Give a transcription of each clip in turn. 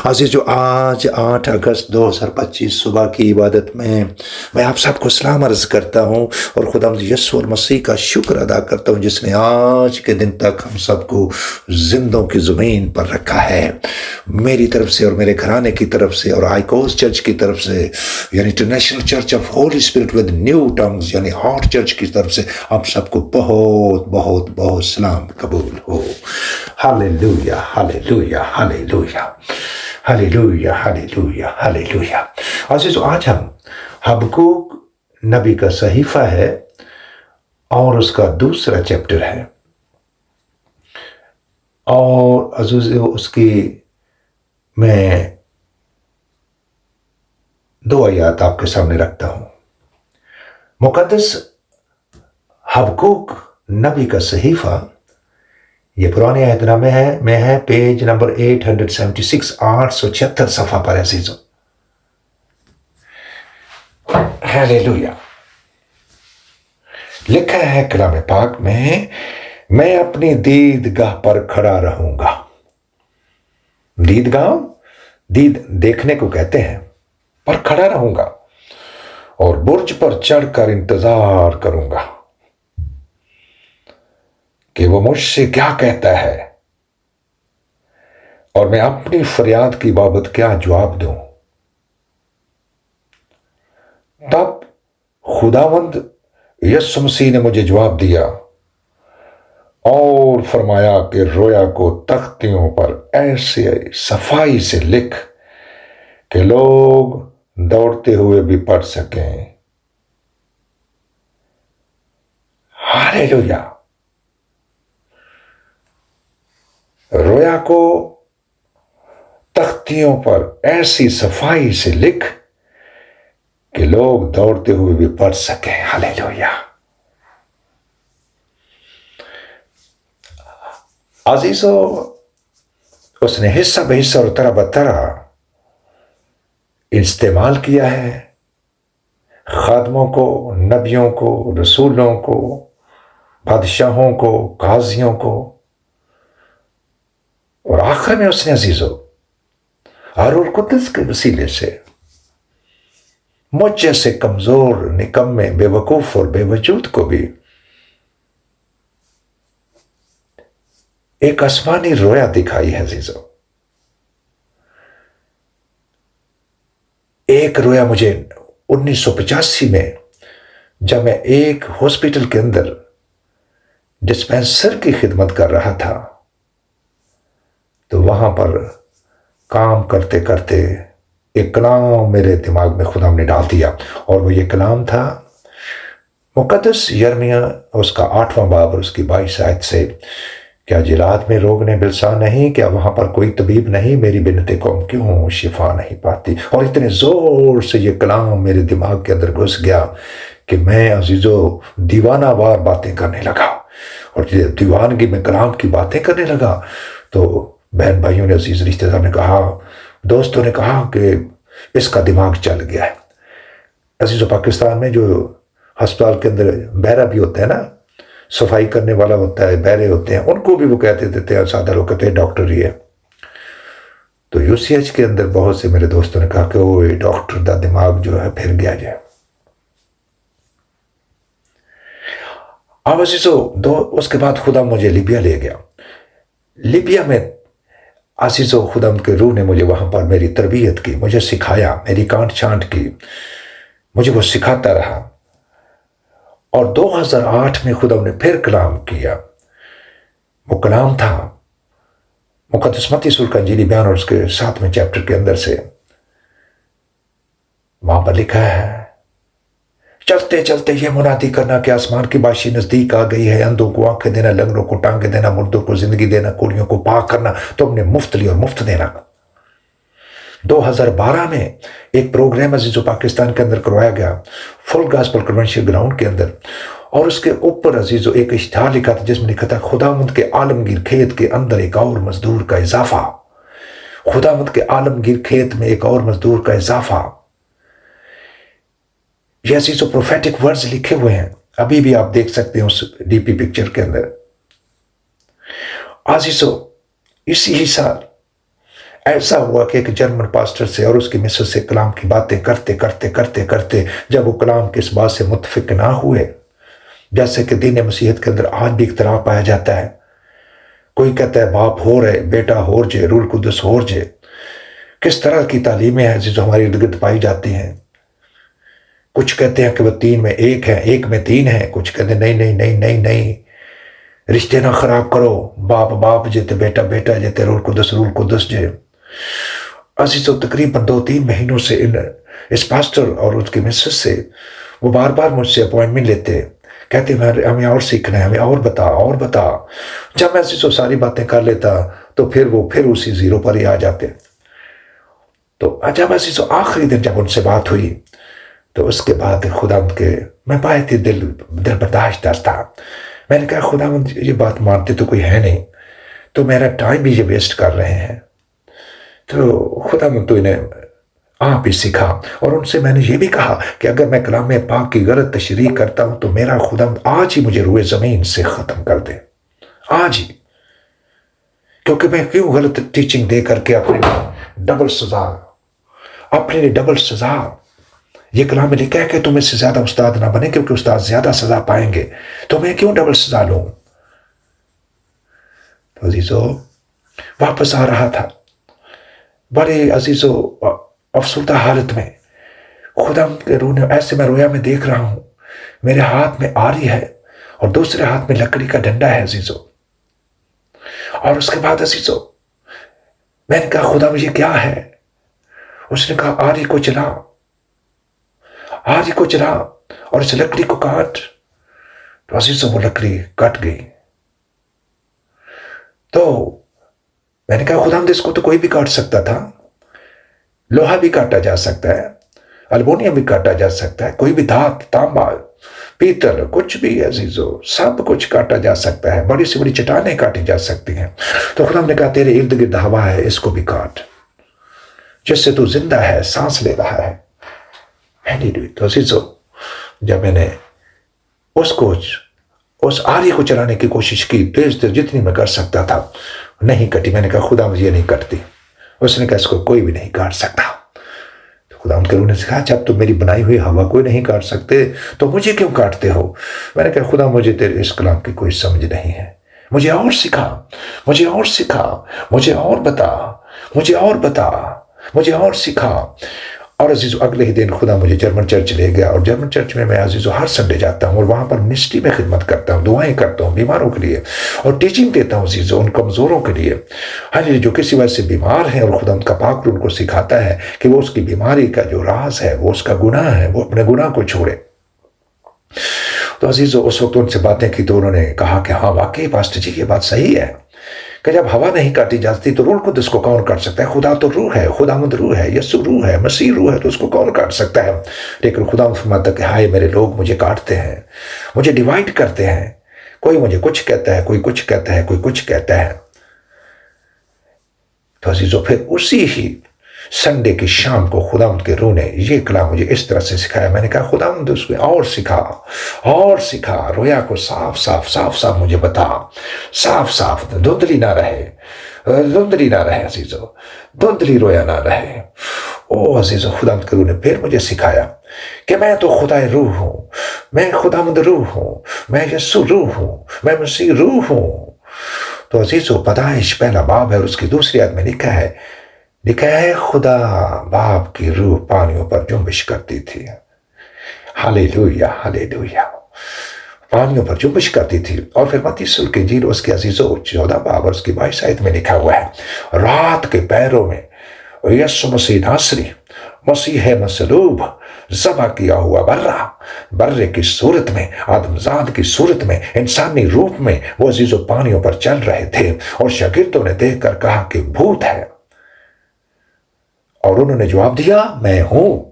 عزیزو آج 8 اگست 2025 صبح کی عبادت میں آپ سب کو سلام عرض کرتا ہوں اور خداوند یسوع المسیح کا شکر ادا کرتا ہوں جس نے آج کے دن تک ہم سب کو زندوں کی زمین پر رکھا ہے. میری طرف سے اور میرے گھرانے کی طرف سے اور آئیکوز چرچ کی طرف سے یعنی international church of holy spirit with new tongues یعنی ہارٹ چرچ کی طرف سے آپ سب کو بہت بہت بہت سلام قبول ہو. ہاللیلویا ہاللیلویا ہاللیلویا ہاللیلویا ہاللیلویا ہاللیلویا. عزیزو آج ہم حبقوق نبی کا صحیفہ ہے اور اس کا دوسرا چیپٹر ہے اور عزیزو اس کی میں 2 آیات آپ کے سامنے رکھتا ہوں. مقدس حبقوق نبی کا صحیفہ یہ پرانے عہد نامے میں ہے پیج نمبر 876 876 صفحہ پر عزیزو. ہاللیلویا. لکھا ہے کلام پاک میں اپنی دیدگاہ پر کھڑا رہوں گا. دیدگاہ دیکھنے کو کہتے ہیں پر کھڑا رہوں گا اور برج پر چڑھ کر انتظار کروں گا کہ وہ مجھ سے کیا کہتا ہے اور میں اپنی فریاد کی بابت کیا جواب دوں. تب خداوند یسوع مسیح نے مجھے جواب دیا اور فرمایا کہ رویا کو تختیوں پر ایسے صفائی سے لکھ کہ لوگ دوڑتے ہوئے بھی پڑھ سکیں. ہاللیلویا. رویا کو تختیوں پر ایسی صفائی سے لکھ کہ لوگ دوڑتے ہوئے بھی پڑھ سکیں. ہاللیلویا. عزیزو اس نے حصہ بہ حصہ اور طرح بطرح استعمال کیا ہے خادموں کو، نبیوں کو، رسولوں کو، بادشاہوں کو، قاضیوں کو اور آخر میں اس نے عزیزو روح القدس کے وسیلے سے مجھ جیسے کمزور، نکمے، بے وقوف اور بے وجود کو بھی ایک آسمانی رویا دکھائی ہے عزیزو. ایک رویا مجھے 1985 میں جب میں ایک ہاسپٹل کے اندر ڈسپینسر کی خدمت کر رہا تھا تو وہاں پر کام کرتے کرتے ایک کلام میرے دماغ میں خدا نے ڈال دیا اور وہ یہ کلام تھا مقدس یرمیہ اس کا 8واں باب اور اس کی 22 آیت سے. کیا جلاد میں روگ نے بلسا نہیں؟ کیا وہاں پر کوئی طبیب نہیں؟ میری بنت قوم کیوں شفا نہیں پاتی؟ اور اتنے زور سے یہ کلام میرے دماغ کے اندر گھس گیا کہ میں عزیزو دیوانہ وار باتیں کرنے لگا اور دیوانگی میں کلام کی باتیں کرنے لگا. تو بہن بھائیوں نے، عزیز رشتہ دار نے کہا، دوستوں نے کہا کہ اس کا دماغ چل گیا ہے. عزیزو پاکستان میں جو ہسپتال کے اندر بہرا بھی ہوتا ہے نا، صفائی کرنے والا ہوتا ہے، بہرے ہوتے ہیں، ان کو بھی وہ کہتے تھے، سادہ لوگ کہتے ہیں ڈاکٹر ہی ہے. تو UCH کے اندر بہت سے میرے دوستوں نے کہا کہ وہ ڈاکٹر دا دماغ جو ہے پھر گیا جائے. اب عزیزو اس کے بعد خدا مجھے لیبیا لے گیا. لیبیا میں عزیزو خدا کے روح نے مجھے وہاں پر میری تربیت کی، مجھے سکھایا، میری کانٹ چھانٹ کی، مجھے وہ سکھاتا رہا. اور 2008 میں خدا نے پھر کلام کیا. وہ کلام تھا مقدس متی رسول کا انجیلی بیان اور اس کے 7ویں چیپٹر کے اندر سے. وہاں پر لکھا ہے چلتے چلتے یہ منادی کرنا کہ آسمان کی بادشاہی نزدیک آ گئی ہے. اندھوں کو آنکھیں دینا، لنگڑوں کو ٹانگیں دینا، مردوں کو زندگی دینا، کوڑیوں کو پاک کرنا تم نے مفت لی اور مفت دینا. 2012 میں ایک پروگرام عزیزو پاکستان کے اندر کروایا گیا فل گاسپل کنونشن گراؤنڈ کے اندر اور اس کے اوپر عزیزو ایک اشتہار لکھا تھا جس میں لکھا تھا خداوند کے عالمگیر کھیت کے اندر ایک اور مزدور کا اضافہ. خداوند کے عالمگیر کھیت میں ایک اور مزدور کا اضافہ. یہ عزیزو پروفیٹک ورڈز لکھے ہوئے ہیں، ابھی بھی آپ دیکھ سکتے ہیں اس ڈی پی پکچر کے اندر. عزیزو اسی ہی سال ایسا ہوا کہ ایک جرمن پاسٹر سے اور اس کی مسز سے کلام کی باتیں کرتے جب وہ کلام کے اس بات سے متفق نہ ہوئے، جیسے کہ دین مسیحیت کے اندر آج بھی اختلاف پایا جاتا ہے، کوئی کہتا ہے باپ ہو رہے، بیٹا ہو جے، روح القدس ہو جے، کس طرح کی تعلیمیں ہیں جو ہماری ارد گرد پائی جاتی ہیں۔ کچھ کہتے ہیں کہ وہ 3 میں 1 ہے، 1 میں 3 ہے، کچھ کہتے ہیں نہیں، رشتے نہ خراب کرو، باپ جیتے، بیٹا جیتے، روح القدس جے۔ عزیزو تقریباً 2-3 مہینوں سے اس پاسٹر اور اس کی مسز سے وہ بار بار مجھ سے اپوائنٹمنٹ لیتے، کہتے ہمیں اور سیکھنا ہے، ہمیں اور بتا۔ جب میں عزیزو ساری باتیں کر لیتا تو پھر اسی زیرو پر ہی آ جاتے۔ تو جب عزیزو آخری دن جب ان سے بات ہوئی تو اس کے بعد خداوند کے میں بہت ہی دل برداشت تھا۔ میں نے کہا خداوند یہ بات مانتے تو کوئی ہے نہیں، تو میرا ٹائم بھی یہ ویسٹ کر رہے ہیں، تو خداوند تو انہیں آپ ہی سکھا۔ اور ان سے میں نے یہ بھی کہا کہ اگر میں کلام پاک کی غلط تشریح کرتا ہوں تو میرا خداوند آج ہی مجھے روئے زمین سے ختم کر دے، آج ہی، کیونکہ میں کیوں غلط ٹیچنگ دے کر کے اپنے لیے ڈبل سزا۔ یہ کلام میں لکھا ہے کہ تم اس سے زیادہ استاد نہ بنے، کیونکہ استاد زیادہ سزا پائیں گے، تو میں کیوں ڈبل سزا لوں؟ تو عزیزو واپس آ رہا تھا بڑے عزیزو افسردہ حالت میں، خدا کے روح نے ایسے میں رویا میں دیکھ رہا ہوں، میرے ہاتھ میں آری ہے اور دوسرے ہاتھ میں لکڑی کا ڈنڈا ہے عزیزو۔ اور اس کے بعد عزیزو میں نے کہا خدا مجھے کیا ہے؟ اس نے کہا آری کو چلا اور اس لکڑی کو کاٹ۔ تو عزیزو وہ لکڑی کٹ گئی۔ تو میں نے کہا خدا اس کو تو کوئی بھی کاٹ سکتا تھا، لوہا بھی کاٹا جا سکتا ہے، الومینیم بھی کاٹا جا سکتا ہے، کوئی بھی دھات، تانبا، پیتل، کچھ بھی عزیزو سب کچھ کاٹا جا سکتا ہے، بڑی سے بڑی چٹانیں کاٹی جا سکتی ہیں۔ تو خدا نے کہا تیرے ارد گرد ہوا ہے، اس کو بھی کاٹ، جس سے تو زندہ ہے، سانس لے رہا ہے۔ تو عزیزو جب میں نے اس آری کو چلانے کی کوشش کی، تیز جتنی میں کر سکتا تھا، نہیں کٹی۔ میں نے کہا خدا مجھے نہیں کٹتی۔ اس نے کہا اس کو کوئی بھی نہیں کاٹ سکتا۔ تو خدا ان کے روح نے کہا جب تم میری بنائی ہوئی ہوا کوئی نہیں کاٹ سکتے تو مجھے کیوں کاٹتے ہو؟ میں نے کہا خدا مجھے تیرے اس کلام کی کوئی سمجھ نہیں ہے، مجھے اور سکھا، مجھے اور سکھا۔ اور عزیزو اگلے ہی دن خدا مجھے جرمن چرچ لے گیا، اور جرمن چرچ میں عزیزو ہر سنڈے جاتا ہوں اور وہاں پر منسٹری میں خدمت کرتا ہوں، دعائیں کرتا ہوں بیماروں کے لیے، اور ٹیچنگ دیتا ہوں عزیزو ان کمزوروں کے لیے، جو کسی وجہ سے بیمار ہیں، اور خدا ان کا پاک روح ان کو سکھاتا ہے کہ وہ اس کی بیماری کا جو راز ہے، وہ اس کا گناہ ہے، وہ اپنے گناہ کو چھوڑے۔ تو عزیزو اس وقت ان سے باتیں کی تو انہوں نے کہا کہ ہاں واقعی پاسٹر جی یہ بات صحیح ہے کہ جب ہوا نہیں کاٹی جاتی تو روح القدس کو کون کاٹ سکتا ہے؟ خدا تو روح ہے، خداوند روح ہے، یسوع روح ہے، مسیح روح ہے، تو اس کو کون کاٹ سکتا ہے؟ لیکن خداوند فرماتا کہ ہائے میرے لوگ مجھے کاٹتے ہیں، مجھے ڈیوائیڈ کرتے ہیں، کوئی مجھے کچھ کہتا ہے، کوئی کچھ کہتا ہے، کوئی کچھ کہتا ہے۔ تو عزیزو پھر اسی ہی سنڈے کی شام کو خداوند کے روح نے یہ کلام مجھے اس طرح سے سکھایا۔ میں نے کہا خداوند اس میں اور سکھا، رویا کو صاف مجھے بتا، صاف دھندلی نہ رہے عزیزو، دھندلی رویا نہ رہے۔ او عزیزو خداوند کے روح نے پھر مجھے سکھایا کہ میں تو خدا روح ہوں، میں خداوند روح ہوں، میں یسوع روح ہوں، میں مسیح روح ہوں۔ تو عزیزو پیدائش پہلا باب ہے اور اس کی دوسری آیت میں لکھا ہے خدا باپ کی روح پانیوں پر جنبش کرتی تھی۔ ہالےلویا، پانیوں پر جنبش کرتی تھی۔ اور پھر متی رسول کی انجیل اس کے عزیزو 14 باب اور اس کی 22 آیت میں لکھا ہوا ہے رات کے پیروں میں یسوع مسیح ناصری، مسیح مصلوب، ذبح کیا ہوا برے کی صورت میں، آدمزاد کی صورت میں، انسانی روپ میں وہ عزیزو پانیوں پر چل رہے تھے، اور شاگردوں نے دیکھ کر کہا کہ بھوت ہے، اور انہوں نے جواب دیا میں ہوں۔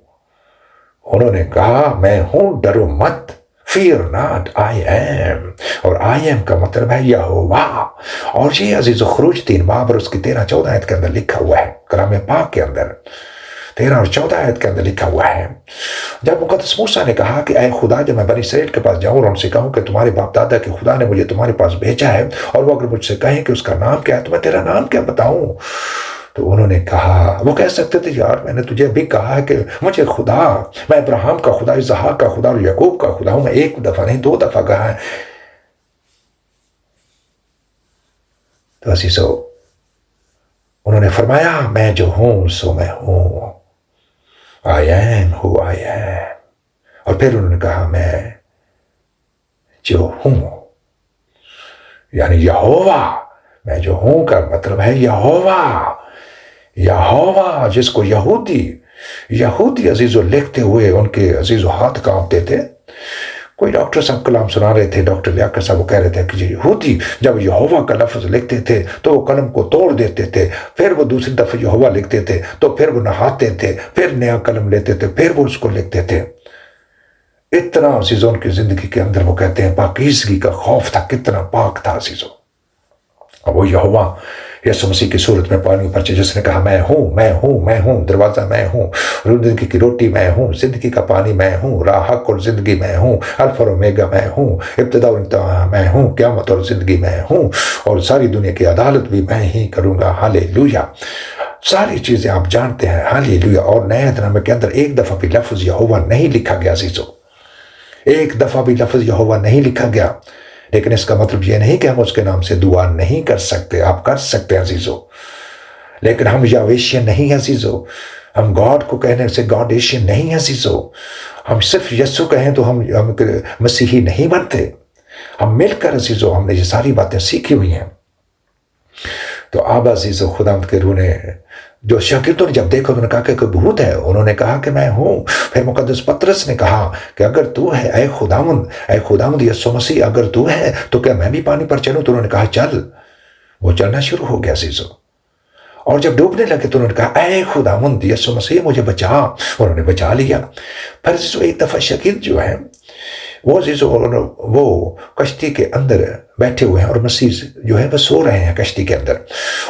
انہوں نے کہا میں ہوں، ڈرو مت، fear not, I am۔ اور I am کا مطلب ہے یہوہ۔ اور یہ عزیزو خروج 3 باب اور اس کی 13-14 آیت کے اندر لکھا ہوا ہے، کلام پاک کے اندر 13 اور 14 آیت کے اندر لکھا ہوا ہے۔ جب مقدس موسیٰ نے کہا کہ اے خدا جب میں بنی اسرائیل کے پاس جاؤں اور ان سے کہوں کہ تمہارے باپ دادا کے خدا نے مجھے تمہارے پاس بھیجا ہے، اور وہ اگر مجھ سے کہیں کہ اس کا نام کیا ہے تو میں تیرا نام کیا بتاؤں؟ تو انہوں نے کہا، وہ کہہ سکتے تھے یار میں نے تجھے ابھی کہا ہے کہ مجھے خدا، میں ابراہیم کا خدا، اسحاق کا خدا اور یعقوب کا خدا ہوں، میں ایک دفعہ نہیں 2 دفعہ کہا ہے. تو عزیزو انہوں نے فرمایا میں جو ہوں سو میں ہوں، I am who I am. اور پھر انہوں نے کہا میں جو ہوں، یعنی یہوہ، میں جو ہوں کا مطلب ہے یہوہ. یہوہ جس کو یہودی عزیزو لکھتے ہوئے ان کے عزیزو ہاتھ کانپتے تھے. کوئی ڈاکٹر صاحب کلام سنا رہے تھے، ڈاکٹر لیاقت صاحب وہ کہہ رہے تھے کہ یہودی جب یہوہ کا لفظ لکھتے تھے تو وہ قلم کو توڑ دیتے تھے، پھر وہ دوسری دفعہ یہوہ لکھتے تھے تو پھر وہ نہاتے تھے، پھر نیا قلم لیتے تھے، پھر وہ اس کو لکھتے تھے. اتنا عزیزوں ان کی زندگی کے اندر وہ کہتے ہیں پاکیزگی کا خوف تھا، کتنا پاک تھا عزیزوں. اور وہ یہوہ یسوع مسیح کی صورت میں پانی پر جس نے کہا میں ہوں، میں ہوں، میں ہوں، دروازہ میں ہوں، زندگی کی روٹی میں ہوں، زندگی کا پانی میں ہوں، راہ حق اور زندگی میں ہوں، الفا اور اومیگا میں ہوں، ابتدا اور انتہا میں ہوں، قیامت اور زندگی میں ہوں، اور ساری دنیا کی عدالت بھی میں ہی کروں گا. ہالےلویا. ساری چیزیں آپ جانتے ہیں. ہالےلویا. اور نئے نامے کے اندر ایک دفعہ بھی لفظ یہوہ نہیں لکھا گیا عزیزو، ایک دفعہ بھی لفظ یہوہ نہیں لکھا گیا. لیکن اس کا مطلب یہ نہیں کہ ہم اس کے نام سے دعا نہیں کر سکتے، آپ کر سکتے ہیں عزیزو. لیکن ہم یاویشین نہیں ہیں عزیزو، ہم گاڈ کو کہنے سے گاڈیشین نہیں ہیں عزیزو. ہم صرف یسوع کہیں تو ہم مسیحی نہیں بنتے. ہم مل کر عزیزو ہم نے یہ ساری باتیں سیکھی ہوئی ہیں. تو آب عزیزو خداوند کے روح نے جو شاگردوں نے جب دیکھا انہوں نے کہا کہ کوئی بھوت ہے، انہوں نے کہا کہ میں ہوں. پھر مقدس پطرس نے کہا کہ اگر تو ہے اے خداوند یسوع مسیح، اگر تو ہے تو کیا میں بھی پانی پر چلوں؟ تو انہوں نے کہا چل. وہ چلنا شروع ہو گیا عزیزو. اور جب ڈوبنے لگے تو انہوں نے کہا اے خداوند یسوع مسیح مجھے بچا. انہوں نے بچا لیا. پھر عزیزو ایک دفعہ شاگرد جو ہے وہ عزیزو وہ کشتی کے اندر بیٹھے ہوئے ہیں اور مسیح جو ہے وہ سو رہے ہیں کشتی کے اندر،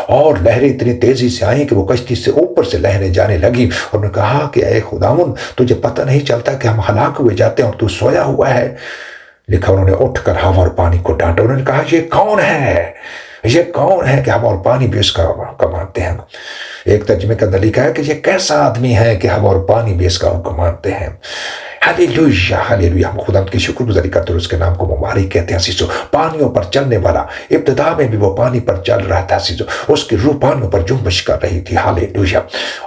اور لہریں اتنی تیزی سے آئیں کہ وہ کشتی سے اوپر سے لہریں جانے لگی. اور انہوں نے کہا کہ اے خداوند تجھے پتہ نہیں چلتا کہ ہم ہلاک ہوئے جاتے ہیں اور تو سویا ہوا ہے. لکھا انہوں نے اٹھ کر ہوا اور پانی کو ڈانٹا. انہوں نے کہا یہ کون ہے کہ ہوا اور پانی بھی اس کا حکم مانتے ہیں. ایک ترجمے کے اندر لکھا ہے کہ یہ کیسا آدمی ہے کہ ہوا اور پانی بھی اس کا حکم مانتے ہیں. ہالےلویا ہالےلویا. ہم خدا کی شکر گزاری کرتے ہیں، اس کے نام کو مبارک کہتے ہیں عزیزو. پانیوں پر چلنے والا، ابتدا میں بھی وہ پانی پر چل رہا تھا عزیزو، اس کی روح پانیوں پر جنبش کر رہی تھی. ہالےلویا.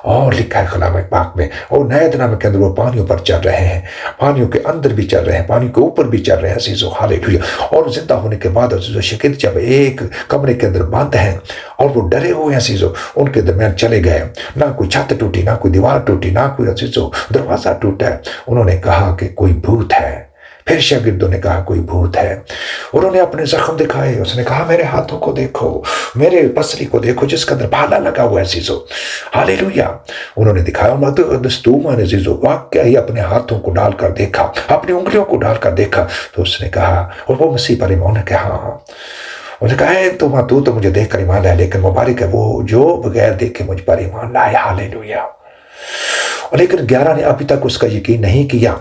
اور لکھا ہے کلام پاک میں اور نئے نامے کے اندر وہ پانیوں پر چل رہے ہیں، پانیوں کے اندر بھی چل رہے ہیں، پانی کے اوپر بھی چل رہے ہیں عزیزو. ہالےلویا. اور زندہ ہونے کے بعد عزیزو شاگرد جب ایک کمرے کے اندر بند ہیں اور وہ ڈرے ہوئے ہیں عزیزو، ان کے درمیان چلے گئے. نہ کوئی چھت ٹوٹی، نہ کوئی دیوار ٹوٹی، نہ کوئی عزیزو دروازہ ٹوٹا. انہوں نے کہا کہ کوئی بھوت ہے. پھر شاگردوں نے کہا کوئی بھوت ہے. انہوں نے اپنے زخم دکھائے. اس نے کہا میرے ہاتھوں کو دیکھو، میرے پسلی کو دیکھو جس کے اندر بھالا لگا ہوا ہے عزیزو. ہالےلویا. انہوں نے دکھایا مقدس توما نے عزیزو واقعہ ہی اپنے ہاتھوں کو ڈال کر دیکھا، اپنی انگلیوں کو ڈال کر دیکھا. تو اس نے کہا، اور وہ مسیح پر ایمان ہے کہ ہاں. انہوں نے کہا تو مجھے دیکھ کر ایمان لائے، لیکن مبارک ہے وہ جو بغیر دیکھے مجھ پر ایمان لائے. ہالےلویا. لیکن 11 نے ابھی تک اس کا یقین نہیں کیا.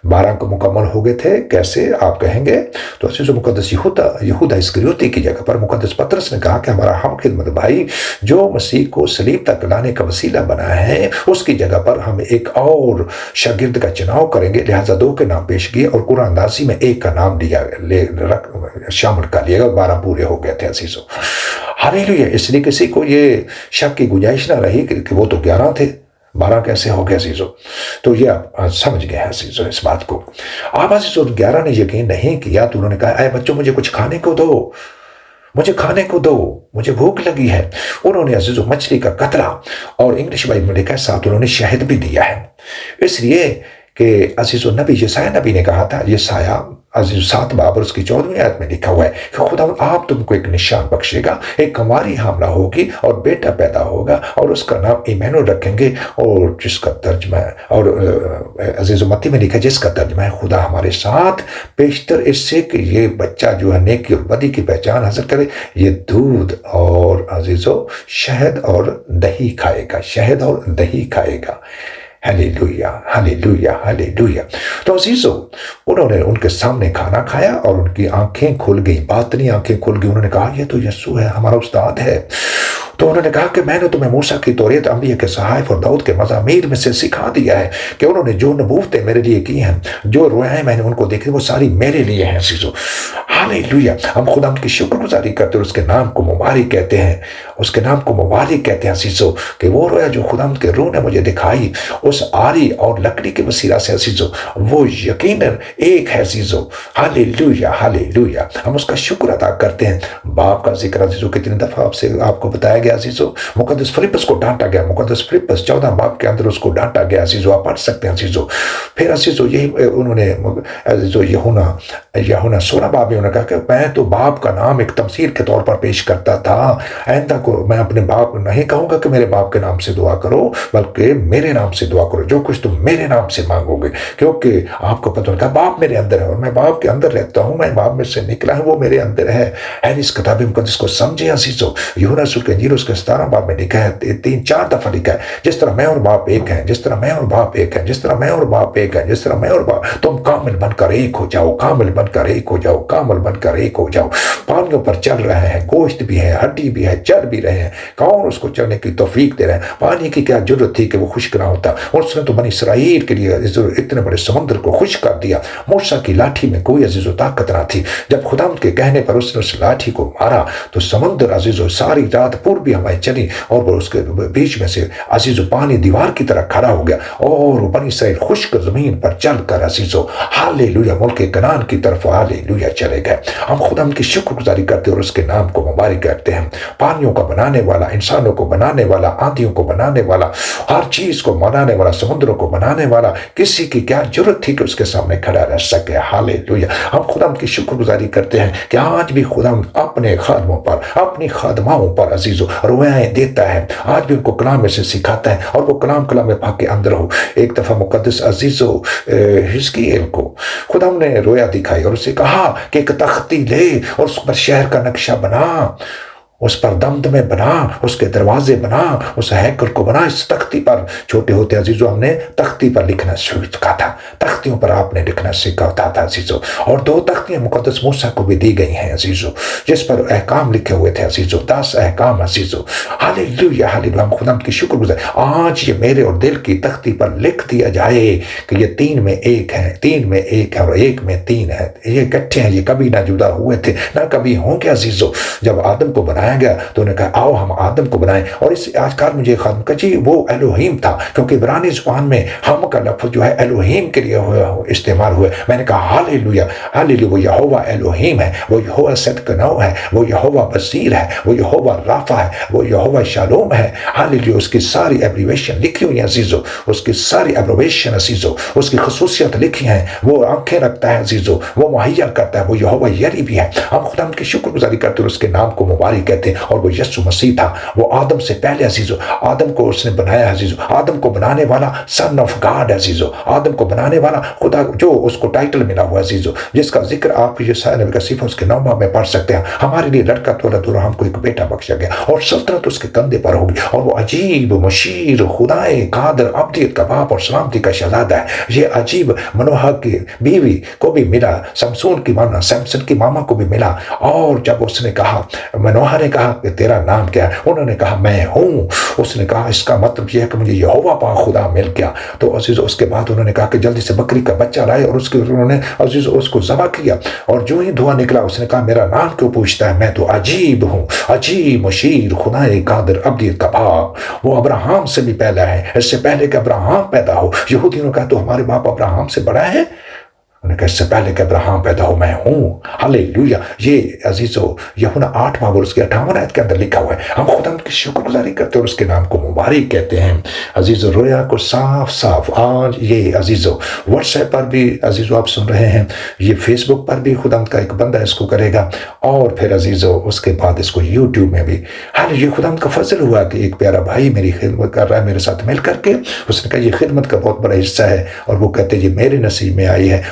12 کو مکمل ہو گئے تھے. کیسے آپ کہیں گے؟ تو عزیزو مقدس یہودا اسکریوتی کی جگہ پر مقدس پطرس نے کہا کہ ہمارا ہم خدمت بھائی جو مسیح کو صلیب تک لانے کا وسیلہ بنا ہے، اس کی جگہ پر ہم ایک اور شاگرد کا چناؤ کریں گے. لہٰذا 2 کے نام پیش کیے اور قرآن اندازی میں 1 کا نام شامل کر لیا گیا. 12 پورے ہو گئے تھے عزیزو. ہالےلویا. اس لیے کسی کو یہ شک کی گنجائش نہ رہی کہ وہ تو 11 تھے، 12 کیسے ہو گیا عزیزو. تو یہ آپ سمجھ گئے ہیں عزیزو اس بات کو. آپ عزیزو 11 نے یقین نہیں کیا تو انہوں نے کہا اے بچوں مجھے کچھ کھانے کو دو، مجھے کھانے کو دو، مجھے بھوک لگی ہے. انہوں نے عزیزو مچھلی کا قطرہ اور انگلش بائبل میں لکھا ہے ساتھ انہوں نے شہد بھی دیا ہے. اس لیے کہ عزیزو نبی یسایہ نبی نے کہا تھا، یسایہ عزیزو 7 باب اور اس کی 14ویں آیت میں لکھا ہوا ہے کہ خدا آپ تم کو ایک نشان بخشے گا، ایک کنواری حاملہ ہوگی اور بیٹا پیدا ہوگا اور اس کا نام ایمانوئیل رکھیں گے، اور جس کا ترجمہ ہے اور عزیزو متی میں لکھا ہے جس کا ترجمہ ہے خدا ہمارے ساتھ، بیشتر اس سے کہ یہ بچہ جو ہے نیکی اور بدی کی پہچان حاصل کرے، یہ دودھ اور عزیزو شہد اور دہی کھائے گا، شہد اور دہی کھائے گا. ہالےلویا ہالےلویا ہالےلویا. تو عزیزو انہوں نے ان کے سامنے کھانا کھایا اور ان کی آنکھیں کھل گئی، باطنی آنکھیں کھل گئی. انہوں نے کہا یہ تو یسوع ہے، ہمارا استاد ہے. تو انہوں نے کہا کہ میں نے تمہیں موسیٰ کی توریت، انبیاء کے صحائف اور داؤد کے مزامیر میں سے سکھا دیا ہے کہ انہوں نے جو نبوتیں میرے لیے کی ہیں، جو رویائیں میں نے ان کو دیکھی، وہ ساری میرے لیے ہیں عزیزو۔ ہاللیلویا! ہم خدا کی شکر گزاری کرتے ہیں، اس کے نام کو مبارک کہتے ہیں، اس کے نام کو مبارک کہتے ہیں عزیزو، کہ وہ رویا جو خدا کے روح نے مجھے دکھائی اس آری اور لکڑی کے وسیلہ سے عزیزو، وہ یقیناً ایک ہے عزیزو۔ ہاللیلویا ہاللیلویا! ہم اس کا شکر ادا کرتے ہیں۔ باپ کا ذکر عزیزو کتنی دفعہ آپ کو بتایا گیا عزیزو، مقدس فلپس کو ڈانٹا گیا، مقدس فلپس 14 باب کے اندر اس کو ڈانٹا گیا عزیزو، آپ پڑھ سکتے ہیں عزیزو۔ پھر عزیزو یہی انہوں نے عزیزو یہونا 16 باب میں انہوں نے کہا کہ میں تو باپ کا نام ایک تمثیل کے طور پر پیش کرتا تھا، آئندہ کو میں اپنے باپ کو نہیں کہوں گا کہ میرے باپ کے نام سے دعا کرو، بلکہ میرے نام سے دعا کرو، جو کچھ تم میرے نام سے مانگو گے، کیونکہ آپ کو پتہ ہوگا باپ میرے اندر ہے اور میں باپ کے اندر رہتا ہوں، میں باپ میں سے نکلا ہوں، وہ میرے اندر ہے۔ اس کتاب مقدس کو سمجھیں عزیزو، یوحنا رسول کے انجیل اس کے 17 باب میں لکھا ہے، 3-4 دفعہ لکھا ہے، جس طرح میں اور باپ ایک ہیں، جس طرح میں اور باپ ایک ہیں، جس طرح میں اور باپ ایک ہیں، جس طرح میں اور باپ، تم کامل بن کر ایک ہو جاؤ، کامل بن کر ایک ہو جاؤ، کامل بن کر ایک ہو جاؤ۔ پانیوں پر چل رہے ہیں، گوشت بھی ہے، ہڈی بھی ہے، چل بھی رہے ہیں، کون اس کو چلنے کی توفیق دے رہے ہیں؟ پانی کی کیا ضرورت تھی کہ وہ خشک نہ ہوتا؟ اور اس نے تو بنی اسرائیل کے لیے اتنے بڑے سمندر کو خشک کر دیا۔ موسیٰ کی لاٹھی میں کوئی عزیز و طاقت نہ تھی، جب خدا کے کہنے پر اس نے اس لاٹھی کو مارا تو سمندر عزیز و ساری رات پوربی ہوائیں چلی اور وہ اس کے بیچ میں سے عزیز و پانی دیوار کی طرح کھڑا ہو گیا اور وہ بنی اسرائیل خشک زمین پر چل کر عزیز و ہاللیلویا ملک کنعان کی طرف ہاللیلویا چلے گئے۔ ہم خدا کی شکر گزاری کرتے اور اس کے نام کو مبارک کرتے ہیں۔ پانیوں کا بنانے والا، انسانوں کو بنانے والا، آندھیوں کو بنانے والا، ہر چیز کو بنانے والا، سمندروں کو بنانے والا، کسی کی کیا ضرورت تھی کہ اس کے سامنے کھڑا رہ سکے؟ ہاللیلویا! ہم خدا کی شکر گزاری کرتے ہیں کہ آج بھی خدا اپنے خادموں پر، اپنی خادماؤں پر عزیزو رواییں دیتا ہے، آج بھی ان کو کلام میں سے سکھاتا ہے اور وہ کلام پاک کے اندر ہو۔ ایک دفعہ مقدس عزیزو حزقیل کو خدا نے رویا دکھائی اور اسے کہا کہ ایک تختی لے اور اس پر شہر کا نقشہ بنا، اس پر دمدمے بنا، اس کے دروازے بنا، اس ہیکل کو بنا۔ اس تختی پر، چھوٹے ہوتے عزیزو ہم نے تختی پر لکھنا سیکھا تھا، تختیوں پر آپ نے لکھنا سیکھا تھا عزیزو، اور 2 تختیاں مقدس موسیٰ کو بھی دی گئی ہیں عزیزو، جس پر احکام لکھے ہوئے تھے عزیزو، 10 احکام عزیزو۔ ہاللیلویا ہاللیلویا! ہم خدا کی شکر گزار، آج یہ میرے اور دل کی تختی پر لکھ دیا جائے کہ یہ 3 میں 1 ہے، 3 میں 1 ہے اور 1 میں 3 ہے، یہ اکٹھے ہیں، یہ کبھی نہ جدا ہوئے تھے نہ کبھی ہوں گے عزیزو۔ جب آدم کو بنایا گیا تو انہوں نے کہا آؤ ہم آدم کو بنائیں، اور اس آج کار مجھے خادم کا جی وہ الوہیم تھا، کیونکہ عبرانی زبان میں ہم کا لفظ جو ہے الوہیم کے لیے استعمال ہوا۔ میں نے کہا ہاللیلویا ہاللیلویا! وہ یہوہ الوہیم ہے، وہ یہوہ صدق نو ہے، وہ یہوہ بصیر ہے، وہ یہوہ رافع ہے، وہ یہوہ شالوم ہے۔ ہاللیلویا! اس کی ساری ایبریویشن لکھی ہوئی ہیں عزیزو، اس کی ساری ایبریویشن عزیزو، اس کی خصوصیت لکھی ہیں، وہ آنکھیں رکھتا ہے عزیزو، وہ مہیا کرتا ہے، وہ یہوہ یری بھی ہے۔ ہم خدا کی شکر گزاری کرتے ہیں، اس کے نام کو مبارک کہتے ہیں، اور وہ یسوع مسیح تھا، وہ آدم سے پہلے عزیزو، آدم کو اس نے بنایا عزیزو، آدم کو بنانے والا سن آف گاڈ عزیزو، آدم کو بنانے والا خدا، جو اس کو ٹائٹل ملا ہوا عزیزو، جس کا ذکر آپ یسایا نبی کا صفحہ اس کے 9 باب میں پڑھ سکتے ہیں۔ ہمارے لیے لڑکا تولد اور ہم کو ایک بیٹا بخشا گیا اور سلطنت اس کے کندھے پر ہوگی، اور وہ عجیب مشیر خدائے قادر ابدیت کا باپ اور سلامتی کا شہزادہ ہے۔ یہ عجیب منوہا کی بیوی کو بھی ملا، سمسون کی ماما، سیمسن کی ماما کو بھی ملا، اور جب اس نے کہا، منوہا نے کہا کہ تیرا نام کیا ہے؟ انہوں نے کہا میں ہوں۔ اس نے کہا اس کا مطلب یہ ہے کہ مجھے یہوہ پاک خدا مل گیا۔ تو عزیز اس کے بعد انہوں نے کہا کہ جلدی سے بکری کا بچہ لائے، اور انہوں نے عزیز اس کو ذبح کیا، اور جو ہی دھواں نکلا اس نے کہا میرا نام کیوں پوچھتا ہے، میں تو عجیب ہوں، عجیب مشیر خدائے قادر ابدیت کا باپ، وہ ابراہم سے بھی پہلا ہے، اس سے پہلے کہ ابراہم پیدا ہو۔ یہودیوں نے کہا تو ہمارے باپ ابراہم سے بڑا ہے؟ انہوں نے کہا اس سے پہلے کہ ابراہم پیدا ہو میں ہوں۔ ہاللیلویا! یہ عزیزو یوحنا 8 باب اور اس کے 58 آیت کے اندر لکھا ہوا ہے۔ ہم خدا کی شکر گزاری کرتے اور اس کے نام کو مبارک کہتے ہیں۔ عزیزو رویا کو صاف صاف آج یہ عزیزو واٹس ایپ پر بھی عزیزو آپ سن رہے ہیں، یہ فیس بک پر بھی خدا کا ایک بندہ اس کو کرے گا، اور پھر عزیزو اس کے بعد اس کو یوٹیوب میں بھی۔ ہاں یہ خدا کا فضل ہوا کہ ایک پیارا بھائی میری خدمت کر رہا ہے میرے ساتھ مل کر کے۔ اس نے کہا یہ خدمت کا بہت بڑا حصہ ہے، اور وہ کہتے یہ میرے نصیب میں آئی ہے،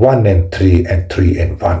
1 and 3 and 3 and 1,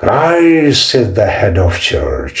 Christ is the head of church।